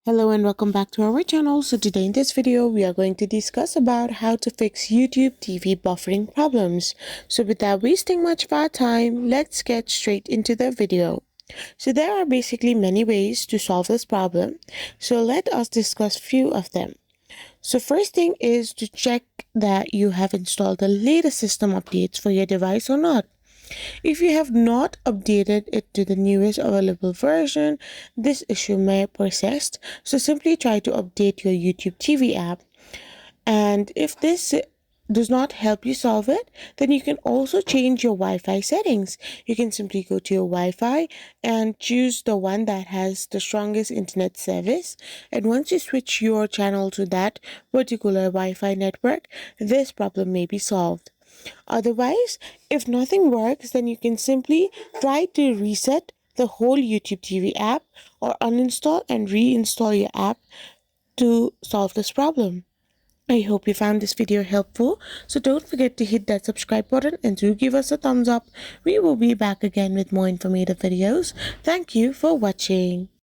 Hello and welcome back to our channel. So today in this video we are going to discuss about how to fix YouTube TV buffering problems. So without wasting much of our time, let's get straight into the video. So there are basically many ways to solve this problem. So let us discuss few of them. So first thing is to check that you have installed the latest system updates for your device or not. If you have not updated it to the newest available version, this issue may persist. So simply try to update your YouTube TV app. And if this does not help you solve it, then you can also change your Wi-Fi settings. You can simply go to your Wi-Fi and choose the one that has the strongest internet service. And once you switch your channel to that particular Wi-Fi network, this problem may be solved. Otherwise, if nothing works, then you can simply try to reset the whole YouTube TV app or uninstall and reinstall your app to solve this problem. I hope you found this video helpful, so don't forget to hit that subscribe button and do give us a thumbs up. We will be back again with more informative videos. Thank you for watching.